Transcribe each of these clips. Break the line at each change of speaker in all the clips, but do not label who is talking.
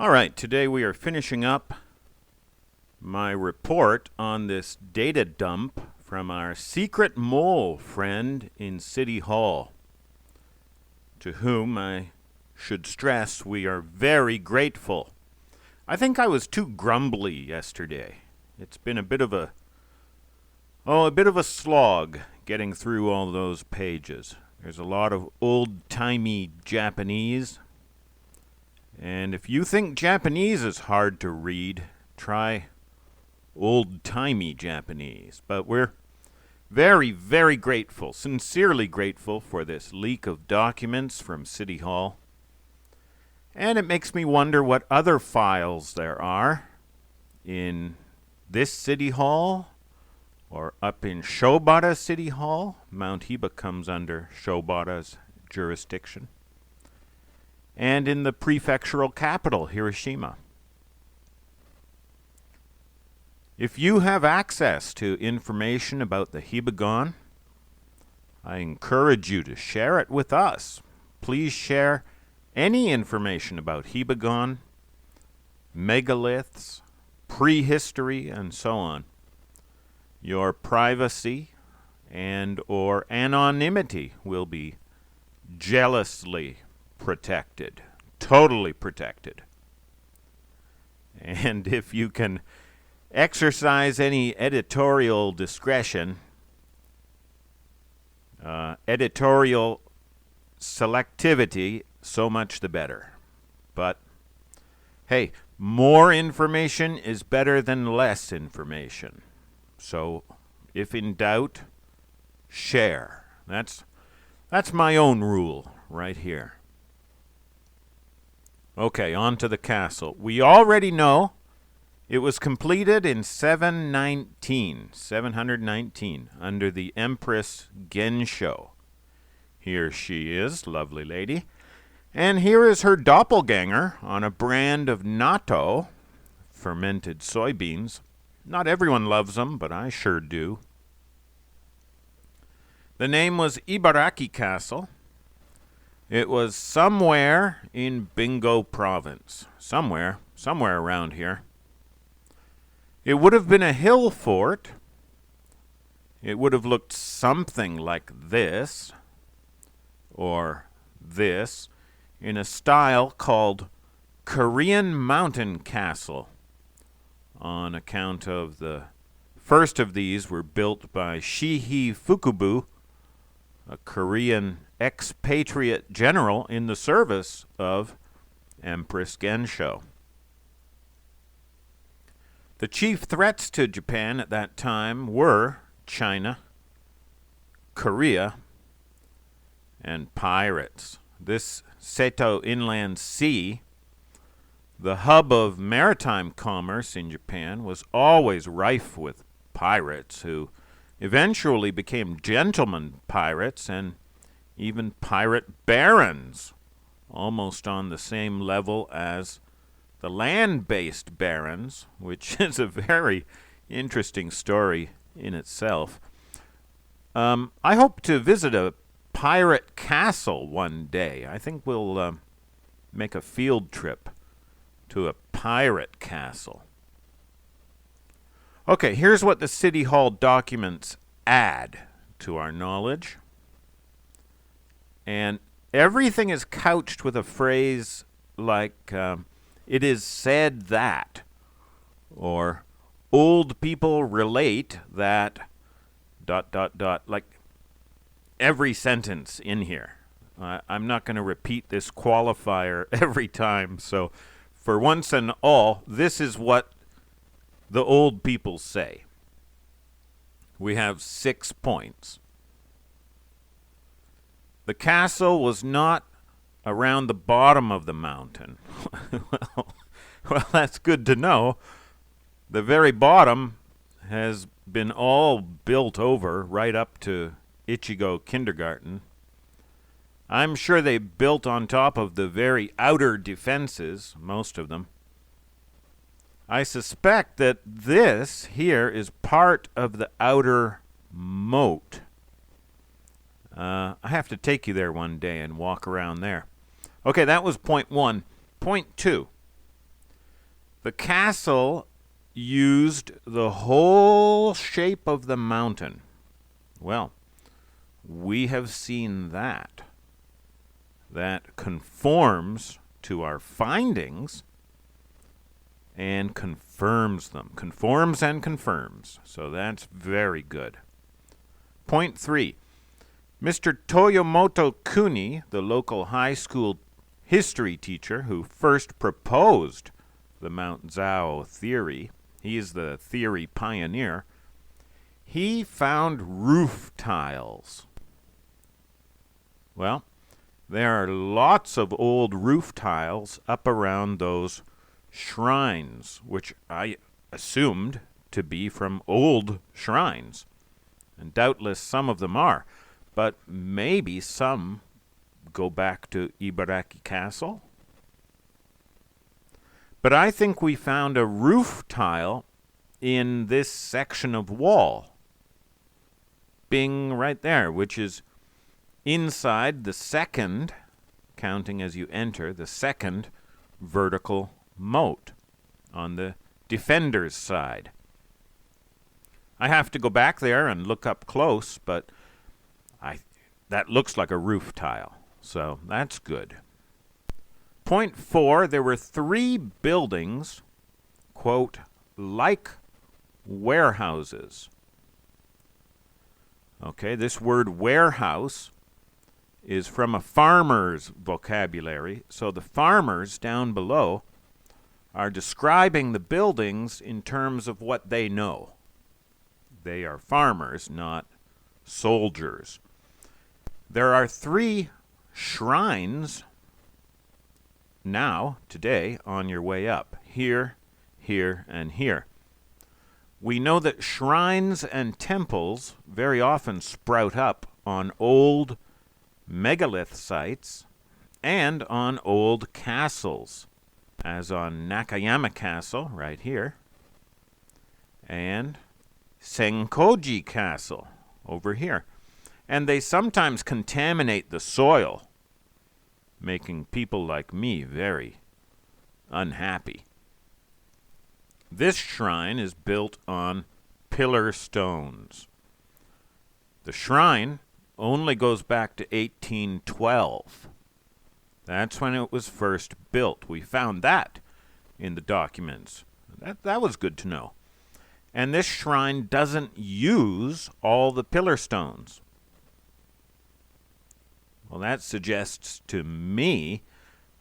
All right, today we are finishing up my report on this data dump from our secret mole friend in City Hall, to whom I should stress we are very grateful. I think I was too grumbly yesterday. It's been a bit of a slog getting through all those pages. There's a lot of old-timey Japanese. And if you think Japanese is hard to read, try old-timey Japanese. But we're very, very grateful, sincerely grateful for this leak of documents from City Hall. And it makes me wonder what other files there are in this City Hall or up in Shobata City Hall. Mount Hiba comes under Shobata's jurisdiction. And in the prefectural capital, Hiroshima. If you have access to information about the Hibagon, I encourage you to share it with us. Please share any information about Hibagon, megaliths, prehistory, and so on. Your privacy and or anonymity will be jealously protected, totally protected. And if you can exercise any editorial discretion, editorial selectivity, so much the better. But hey, more information is better than less information. So if in doubt, share. That's my own rule right here. Okay, on to the castle. We already know it was completed in 719, under the Empress Gensho. Here she is, lovely lady. And here is her doppelganger on a brand of natto, fermented soybeans. Not everyone loves them, but I sure do. The name was Ibaraki Castle. It was somewhere in Bingo Province. Somewhere around here. It would have been a hill fort. It would have looked something like this, or this, in a style called Korean Mountain Castle, on account of the first of these were built by Shihi Fukubu, a Korean expatriate general in the service of Empress Gensho. The chief threats to Japan at that time were China, Korea, and pirates. This Seto Inland Sea, the hub of maritime commerce in Japan, was always rife with pirates who eventually became gentlemen pirates and even pirate barons, almost on the same level as the land-based barons, which is a very interesting story in itself. I hope to visit a pirate castle one day. I think we'll make a field trip to a pirate castle. Okay, here's what the City Hall documents add to our knowledge. And everything is couched with a phrase like, it is said that, or old people relate that, ... like every sentence in here. I'm not going to repeat this qualifier every time, so for once and all, this is what the old people say. We have 6 points. The castle was not around the bottom of the mountain. well, that's good to know. The very bottom has been all built over right up to Ichigo Kindergarten. I'm sure they built on top of the very outer defenses, most of them. I suspect that this here is part of the outer moat. I have to take you there one day and walk around there. Okay, that was point 1. Point 2. The castle used the whole shape of the mountain. Well, we have seen that. That conforms to our findings and confirms them. Conforms and confirms. So that's very good. Point 3. Mr. Toyomoto Kuni, the local high school history teacher who first proposed the Mount Zhao theory, he is the theory pioneer, he found roof tiles. Well, there are lots of old roof tiles up around those shrines, which I assumed to be from old shrines. And doubtless some of them are, but maybe some go back to Ibaraki Castle. But I think we found a roof tile in this section of wall. Bing, right there, which is inside the second, counting as you enter, the second vertical moat on the defender's side. I have to go back there and look up close, but that looks like a roof tile, so that's good. Point 4, there were 3 buildings, quote, like warehouses. Okay, this word warehouse is from a farmer's vocabulary, so the farmers down below are describing the buildings in terms of what they know. They are farmers, not soldiers. There are 3 shrines now, today, on your way up. Here, here, and here. We know that shrines and temples very often sprout up on old megalith sites and on old castles, as on Nakayama Castle, right here, and Senkoji Castle, over here. And they sometimes contaminate the soil, making people like me very unhappy. This shrine is built on pillar stones. The shrine only goes back to 1812. That's when it was first built. We found that in the documents. That was good to know. And this shrine doesn't use all the pillar stones. Well, that suggests to me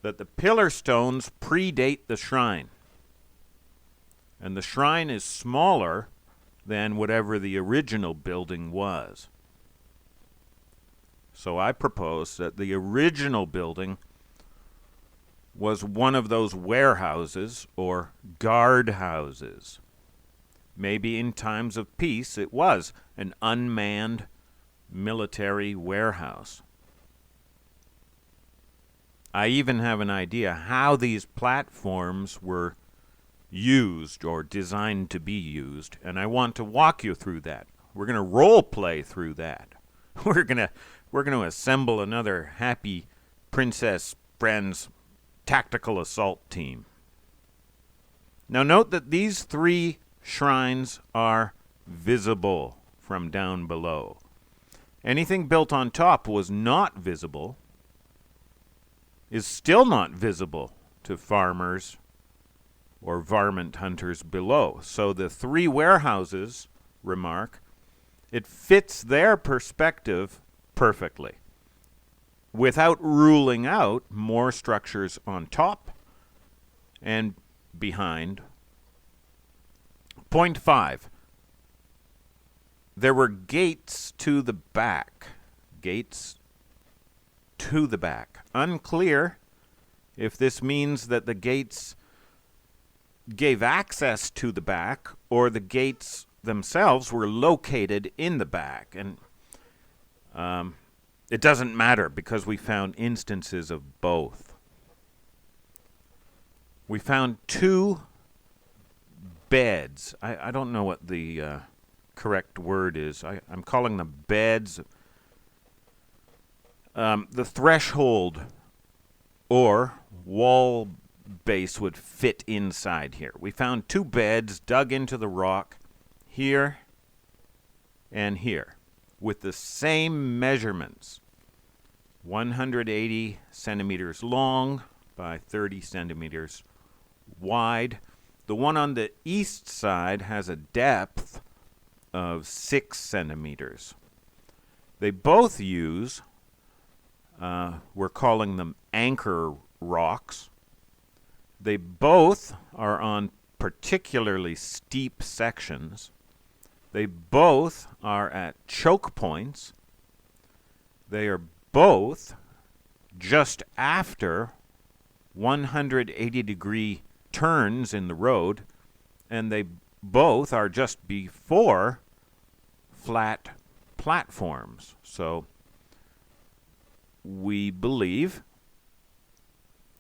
that the pillar stones predate the shrine. And the shrine is smaller than whatever the original building was. So I propose that the original building was one of those warehouses or guard houses. Maybe in times of peace it was an unmanned military warehouse. I even have an idea how these platforms were used or designed to be used, and I want to walk you through that. We're going to role play through that. We're going to assemble another Happy Princess Friends tactical assault team. Now note that these 3 shrines are visible from down below. Anything built on top was not visible, is still not visible to farmers or varmint hunters below. So the 3 warehouses, remark, it fits their perspective perfectly, without ruling out more structures on top and behind. Point 5. There were gates to the back. Gates to the back. Unclear if this means that the gates gave access to the back or the gates themselves were located in the back. And it doesn't matter because we found instances of both. We found 2 beds. I don't know what the correct word is. I'm calling them beds. The threshold or wall base would fit inside here. We found 2 beds dug into the rock here and here with the same measurements. 180 centimeters long by 30 centimeters wide. The one on the east side has a depth of 6 centimeters. They both use, we're calling them anchor rocks. They both are on particularly steep sections. They both are at choke points. They are both just after 180-degree turns in the road, and they both are just before flat platforms. So we believe,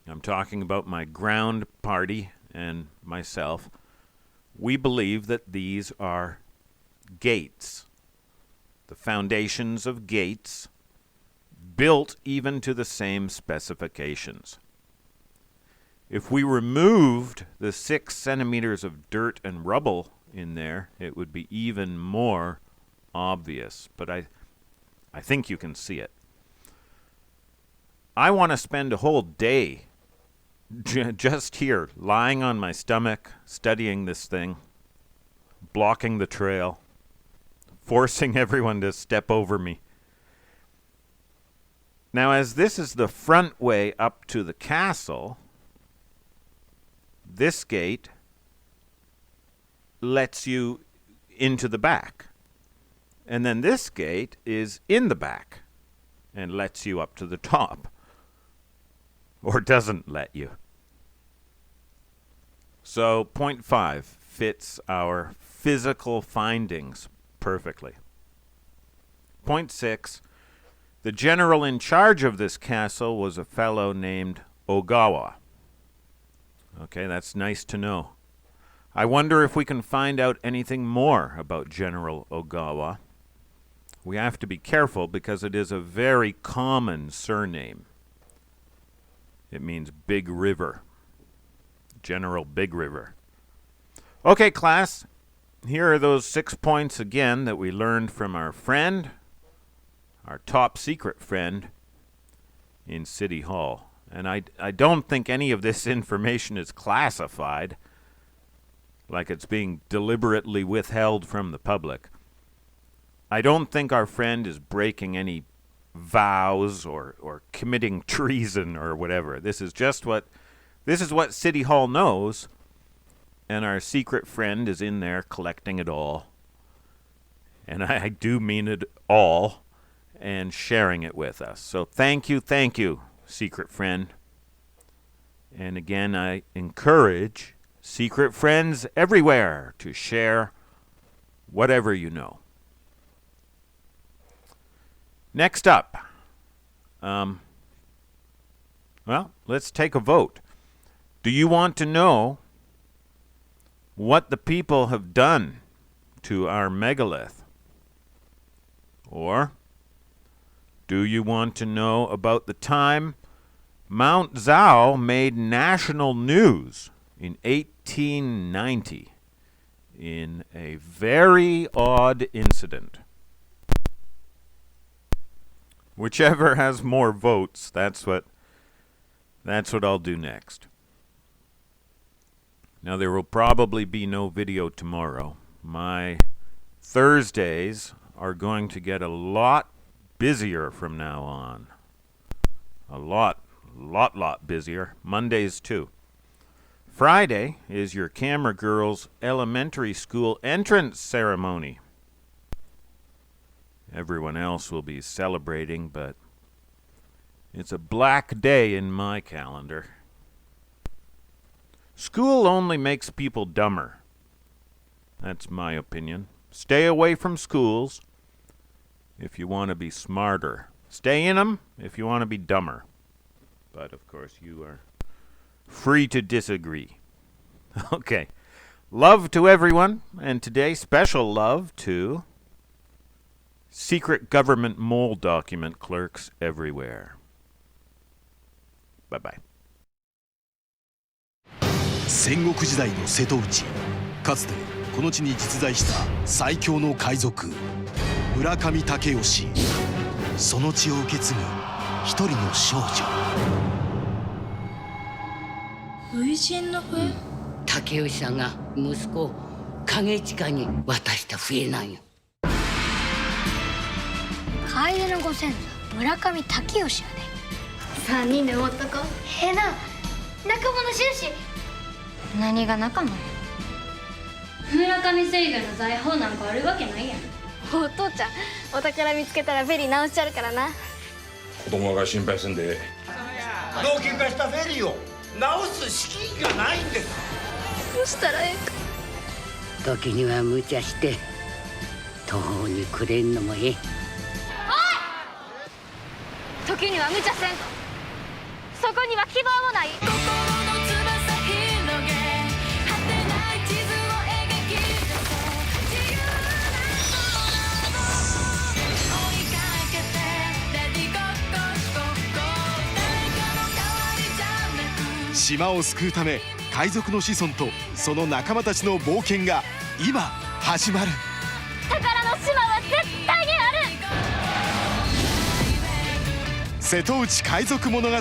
I'm talking about my ground party and myself, we believe that these are gates, the foundations of gates, built even to the same specifications. If we removed the 6 centimeters of dirt and rubble in there, it would be even more obvious, but I think you can see it. I want to spend a whole day just here, lying on my stomach, studying this thing, blocking the trail, forcing everyone to step over me. Now, as this is the front way up to the castle, this gate lets you into the back. And then this gate is in the back and lets you up to the top. Or doesn't let you. So, point 5 fits our physical findings perfectly. Point 6, the general in charge of this castle was a fellow named Ogawa. Okay, that's nice to know. I wonder if we can find out anything more about General Ogawa. We have to be careful because it is a very common surname. It means Big River. General Big River. Okay, class. Here are those 6 points again that we learned from our friend, our top secret friend in City Hall. And I don't think any of this information is classified, like it's being deliberately withheld from the public. I don't think our friend is breaking any vows or committing treason or whatever. This is what City Hall knows, and our secret friend is in there collecting it all. And I do mean it all, and sharing it with us. So thank you, secret friend. And again, I encourage secret friends everywhere to share whatever you know. Next up, let's take a vote. Do you want to know what the people have done to our megalith? Or do you want to know about the time Mount Zhao made national news in 1890 in a very odd incident? Whichever has more votes, that's what I'll do next. Now, there will probably be no video tomorrow. My Thursdays are going to get a lot busier from now on. A lot busier. Mondays, too. Friday is your camera girl's elementary school entrance ceremony. Everyone else will be celebrating, but it's a black day in my calendar. School only makes people dumber. That's my opinion. Stay away from schools if you want to be smarter. Stay in them if you want to be dumber. But, of course, you are free to disagree. Okay. Love to everyone, and today special love to secret government mole document clerks everywhere. Bye-bye.
戦国時代の瀬戸内、かつてこの地に実在した最強の海賊村上武義。その血を受け継ぐ一人の少女。
初陣の笛？
武義さんが息子を影近に渡した笛なんよ。
楓のご先祖村上武義やで。3人で持っとこう。ええな、仲間の印。何が仲間や。
村上水軍の財宝なんかあるわけないやん。
お父ちゃん、お宝見つけたらフェリー直しちゃうからな。
子供が心配すんで。
老朽化したフェリーを直す資金がないんです。
どうしたらええか。
時には無茶して途方に暮れんのもええ。
時には無茶せんと。そこには希望もない。
島を救うため海賊の子孫とその仲間たちの冒険が今始まる。
宝の島は絶対にある。
瀬戸内海賊物語。